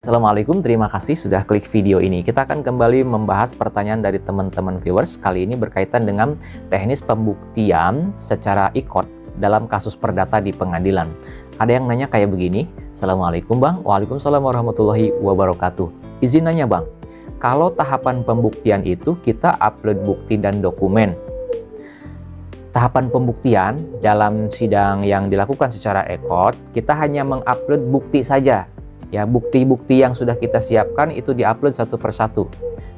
Assalamualaikum, terima kasih sudah klik video ini. Kita akan kembali membahas pertanyaan dari teman-teman viewers. Kali ini berkaitan dengan teknis pembuktian secara e-court dalam kasus perdata di pengadilan. Ada yang nanya kayak begini, Assalamualaikum Bang, Waalaikumsalam warahmatullahi wabarakatuh. Izin nanya Bang, kalau tahapan pembuktian itu kita upload bukti dan dokumen. Tahapan pembuktian dalam sidang yang dilakukan secara e-court, kita hanya mengupload bukti saja. Ya, bukti-bukti yang sudah kita siapkan itu diupload satu persatu.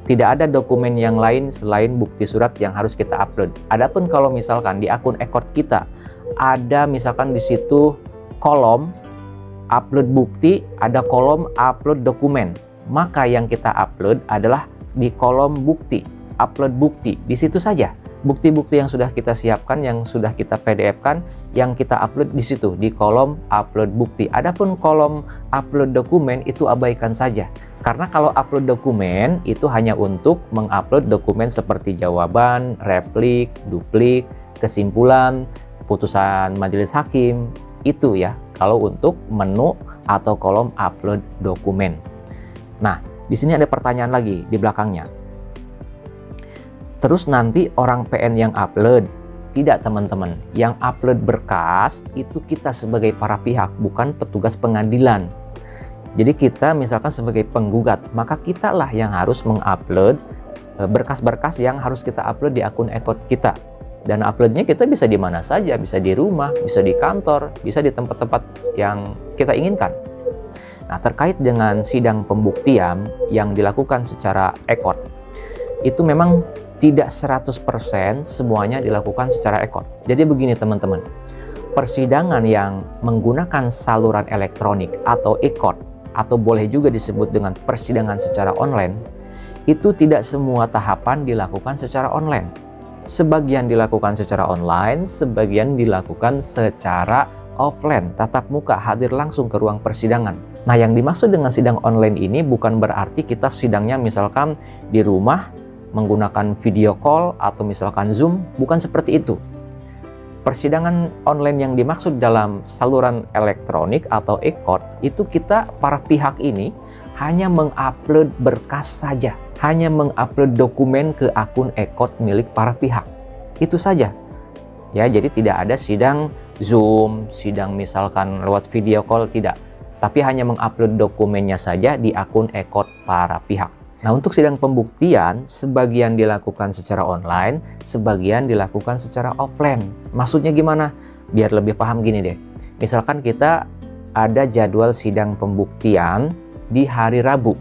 Tidak ada dokumen yang lain selain bukti surat yang harus kita upload. Adapun kalau misalkan di akun e-court kita ada misalkan di situ kolom upload bukti, ada kolom upload dokumen, maka yang kita upload adalah di kolom bukti, upload bukti. Di situ saja bukti-bukti yang sudah kita siapkan, yang sudah kita PDF-kan, yang kita upload di situ di kolom upload bukti. Adapun kolom upload dokumen itu abaikan saja. Karena kalau upload dokumen itu hanya untuk mengupload dokumen seperti jawaban, replik, duplik, kesimpulan, putusan majelis hakim, itu ya kalau untuk menu atau kolom upload dokumen. Nah, di sini ada pertanyaan lagi di belakangnya. Terus nanti orang PN yang upload. Tidak teman-teman, yang upload berkas itu kita sebagai para pihak, bukan petugas pengadilan. Jadi kita misalkan sebagai penggugat, maka kita lah yang harus mengupload berkas-berkas yang harus kita upload di akun e-court kita. Dan uploadnya kita bisa di mana saja, bisa di rumah, bisa di kantor, bisa di tempat-tempat yang kita inginkan. Nah, terkait dengan sidang pembuktian yang dilakukan secara e-court, itu memang tidak 100% semuanya dilakukan secara e-court. Jadi begini teman-teman, persidangan yang menggunakan saluran elektronik atau e-court, atau boleh juga disebut dengan persidangan secara online, itu tidak semua tahapan dilakukan secara online. Sebagian dilakukan secara online, sebagian dilakukan secara offline, tatap muka, hadir langsung ke ruang persidangan. Nah, yang dimaksud dengan sidang online ini bukan berarti kita sidangnya misalkan di rumah, menggunakan video call atau misalkan Zoom, bukan seperti itu. Persidangan online yang dimaksud dalam saluran elektronik atau e-court itu kita para pihak ini hanya mengupload berkas saja, hanya mengupload dokumen ke akun e-court milik para pihak. Itu saja. Ya, jadi tidak ada sidang Zoom, sidang misalkan lewat video call, tidak. Tapi hanya mengupload dokumennya saja di akun e-court para pihak. Nah, untuk sidang pembuktian, sebagian dilakukan secara online, sebagian dilakukan secara offline. Maksudnya gimana? Biar lebih paham gini deh. Misalkan kita ada jadwal sidang pembuktian di hari Rabu.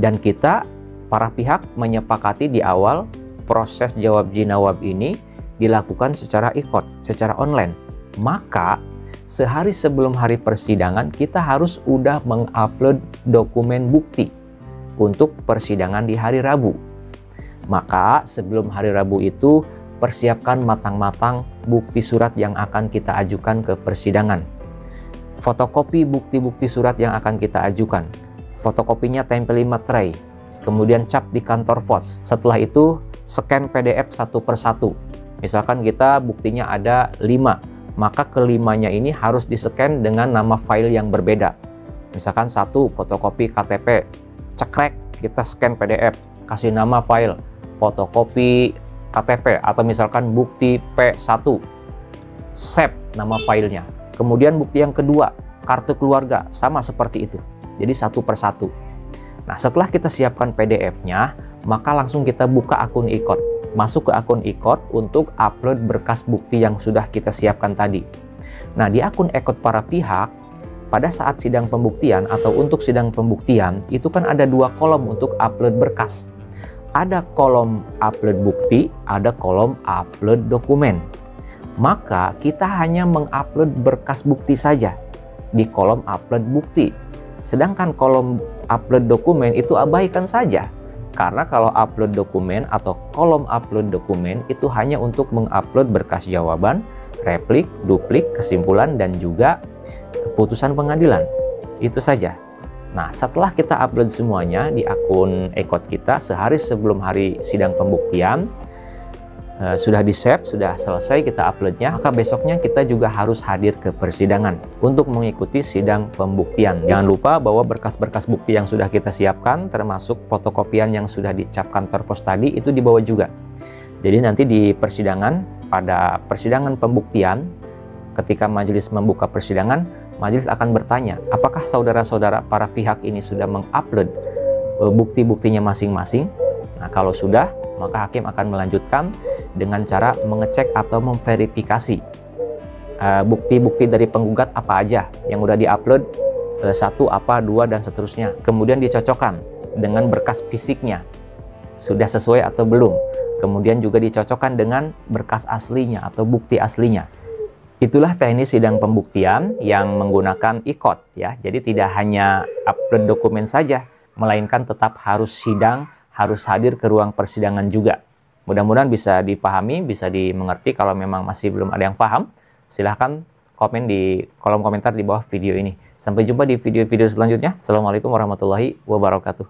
Dan kita, para pihak menyepakati di awal proses jawab jinawab ini dilakukan secara e-court, secara online. Maka, sehari sebelum hari persidangan, kita harus udah mengupload dokumen bukti untuk persidangan di hari Rabu. Maka sebelum hari Rabu itu persiapkan matang-matang bukti surat yang akan kita ajukan ke persidangan. Fotokopi bukti-bukti surat yang akan kita ajukan. Fotokopinya tempel 5 tray. Kemudian cap di kantor pos. Setelah itu scan PDF satu persatu. Misalkan kita buktinya ada 5, maka kelimanya ini harus di-scan dengan nama file yang berbeda. Misalkan 1 fotokopi KTP, cekrek, kita scan PDF, kasih nama file fotokopi KTP atau misalkan bukti P1, save nama filenya. Kemudian bukti yang kedua, kartu keluarga, sama seperti itu. Jadi satu persatu. Nah, setelah kita siapkan PDF-nya, maka langsung kita buka akun e-court. Masuk ke akun e-court untuk upload berkas bukti yang sudah kita siapkan tadi. Nah, di akun e-court para pihak, pada saat sidang pembuktian atau untuk sidang pembuktian, itu kan ada 2 kolom untuk upload berkas. Ada kolom upload bukti, ada kolom upload dokumen. Maka kita hanya mengupload berkas bukti saja di kolom upload bukti. Sedangkan kolom upload dokumen itu abaikan saja. Karena kalau upload dokumen atau kolom upload dokumen itu hanya untuk mengupload berkas jawaban, replik, duplik, kesimpulan, dan juga putusan pengadilan. Itu saja. Nah, setelah kita upload semuanya di akun e-court kita sehari sebelum hari sidang pembuktian, sudah di-save, sudah selesai kita uploadnya, maka besoknya kita juga harus hadir ke persidangan untuk mengikuti sidang pembuktian. Jangan lupa bahwa berkas-berkas bukti yang sudah kita siapkan, termasuk fotokopian yang sudah dicap kantor pos tadi, itu dibawa juga. Jadi nanti di persidangan, pada persidangan pembuktian, ketika majelis membuka persidangan, majelis akan bertanya, apakah saudara-saudara para pihak ini sudah mengupload bukti-buktinya masing-masing? Nah, kalau sudah, maka hakim akan melanjutkan dengan cara mengecek atau memverifikasi bukti-bukti dari penggugat apa aja yang udah diupload, satu apa, dua, dan seterusnya. Kemudian dicocokkan dengan berkas fisiknya, sudah sesuai atau belum. Kemudian juga dicocokkan dengan berkas aslinya atau bukti aslinya. Itulah teknis sidang pembuktian yang menggunakan e-court ya. Jadi tidak hanya upload dokumen saja, melainkan tetap harus sidang, harus hadir ke ruang persidangan juga. Mudah-mudahan bisa dipahami, bisa dimengerti. Kalau memang masih belum ada yang paham, silahkan komen di kolom komentar di bawah video ini. Sampai jumpa di video-video selanjutnya. Assalamualaikum warahmatullahi wabarakatuh.